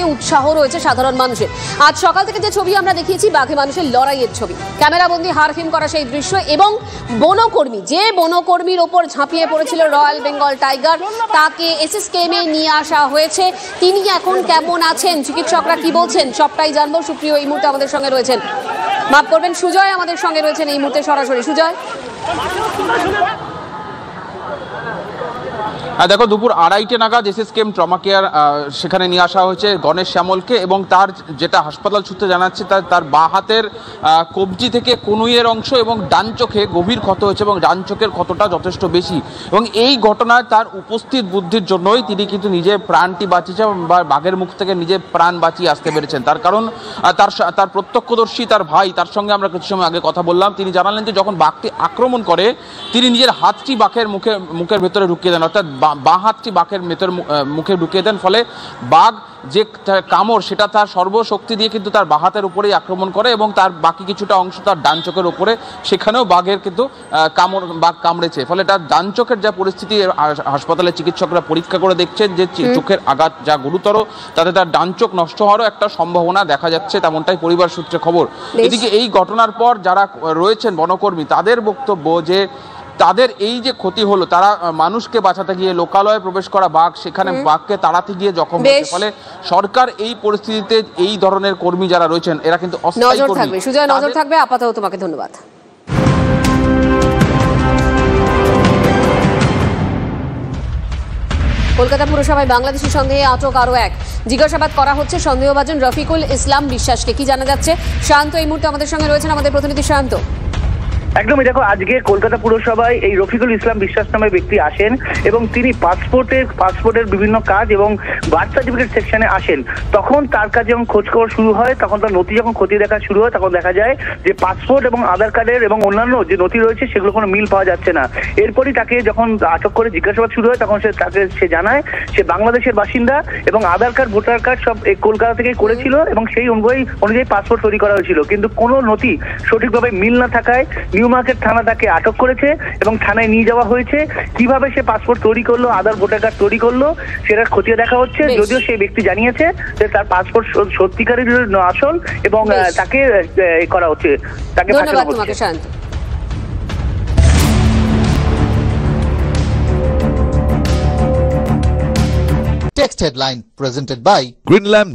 প্রতি উৎসাহ রয়েছে সাধারণ মানুষের। আজ সকাল থেকে যে ছবি আমরা দেখিয়েছি বাঘে মানুষের লড়াইয়ের ছবি, ক্যামেরাবন্দি হাড়হিম করা সেই দৃশ্য, এবং বনকর্মীর ওপর ঝাঁপিয়ে পড়েছিল রয়্যাল বেঙ্গল টাইগার, তাকে এসএসকেএমে নিয়ে আসা হয়েছে। তিনি এখন কেমন আছেন, চিকিৎসকরা কি বলছেন, সবটাই জানবো। সুপ্রিয় এই মুহূর্তে আমাদের সঙ্গে রয়েছেন, মাফ করবেন, সুজয় আমাদের সঙ্গে রয়েছেন এই মুহূর্তে সরাসরি। সুজয়, দেখো, দুপুর 2:30 নাগাদ এসএসকেএম ট্রমা কেয়ার সেখানে নিয়ে আসা হয়েছে গণেশ শ্যামলকে, এবং তার যেটা হাসপাতাল সূত্রে জানাচ্ছে তার বাঁ হাতের কবজি থেকে কনুইয়ের অংশ এবং ডান চোখে গভীর ক্ষত হয়েছে, এবং ডান চোখের ক্ষতটা যথেষ্ট বেশি। এবং এই ঘটনায় তার উপস্থিত বুদ্ধির জন্যই তিনি কিন্তু নিজের প্রাণটি বাঁচিয়েছেন বা বাঘের মুখ থেকে নিজের প্রাণ বাঁচিয়ে আসতে পেরেছেন। তার কারণ তার প্রত্যক্ষদর্শী তার ভাই, তার সঙ্গে আমরা কিছু সময় আগে কথা বললাম, তিনি জানালেন যে যখন বাঘটি আক্রমণ করে তিনি নিজের হাতটি বাঘের মুখের ভেতরে ঢুকিয়ে দেন, অর্থাৎ বাঁ হাতটি বাঘের মুখে ঢুকিয়ে দেন। ফলে বাঘ যে কামড় সেটা তার সর্বশক্তি দিয়ে কিন্তু তার বাঁ হাতের উপরেই আক্রমণ করে, এবং তার বাকি কিছুটা অংশ তার ডান চোখের উপরে, সেখানেও বাঘের কিন্তু বাঘ কামড়েছে। ফলে তার ডান চোখের যা পরিস্থিতি, হাসপাতালের চিকিৎসকরা পরীক্ষা করে দেখছেন যে চোখের আঘাত যা গুরুতর, তাতে তার ডান চোখ নষ্ট হওয়ারও একটা সম্ভাবনা দেখা যাচ্ছে, তেমনটাই পরিবার সূত্রে খবর। এদিকে এই ঘটনার পর যারা রয়েছেন বনকর্মী, তাদের বক্তব্য যে তাদের এই যে ক্ষতি হলো, তারা মানুষকে বাঁচাতে গিয়ে লোকালয়ে প্রবেশ করা বাঘ, সেখানে বাঘকে তাড়াতে গিয়ে জখম হয়েছে। ফলে সরকার এই পরিস্থিতিতে এই ধরনের কর্মী যারা রয়েছেন এরা কিন্তু অস্থায়ী নজর থাকবে। সুজয়, নজর থাকবে। আপাতত তোমাকে ধন্যবাদ। কলকাতা পুরসভায় বাংলাদেশি সন্দেহে আটক আরো এক, জিজ্ঞাসাবাদ করা হচ্ছে সন্দেহভাজন রফিকুল ইসলাম বিশ্বাসকে। কি জানা যাচ্ছে? শান্ত এই মুহূর্তে আমাদের সঙ্গে রয়েছেন, আমাদের প্রতিনিধি শান্ত। একদমই, দেখো, আজকে কলকাতা পুরসভায় এই রফিকুল ইসলাম বিশ্বাস নামের ব্যক্তি আসেন এবং তিনি পাসপোর্টের বিভিন্ন কাজ এবং বার্থ সার্টিফিকেট সেকশনে আসেন। তখন তার কাছে যখন খোঁজ খবর শুরু হয়, তখন তার নথি যখন খতিয়ে দেখা শুরু হয়, তখন দেখা যায় যে পাসপোর্ট এবং আধার কার্ডের এবং অন্যান্য যে নথি রয়েছে সেগুলো কোনো মিল পাওয়া যাচ্ছে না। এরপরই তাকে যখন আটক করে জিজ্ঞাসাবাদ শুরু হয়, তখন সে জানায় সে বাংলাদেশের বাসিন্দা এবং আধার কার্ড, ভোটার কার্ড সব কলকাতা থেকেই করেছিল, এবং সেই অনুযায়ী পাসপোর্ট তৈরি করা হয়েছিল। কিন্তু কোনো নথি সঠিকভাবে মিল না থাকায় নিউ মার্কেট থানা তাকে আটক করেছে এবং থানায় নিয়ে যাওয়া হয়েছে। কিভাবে সে পাসপোর্ট তৈরি করলো, আধার ভোটার কার্ড তৈরি করলো, সেটা খতিয়ে দেখা হচ্ছে। যদিও সেই ব্যক্তি জানিয়েছে যে তার পাসপোর্ট সত্যিকারের আসল, এবং তাকে করা হচ্ছে, তাকে ধন্যবাদ তোমাকে শান্ত। Text headline presented by Greenlam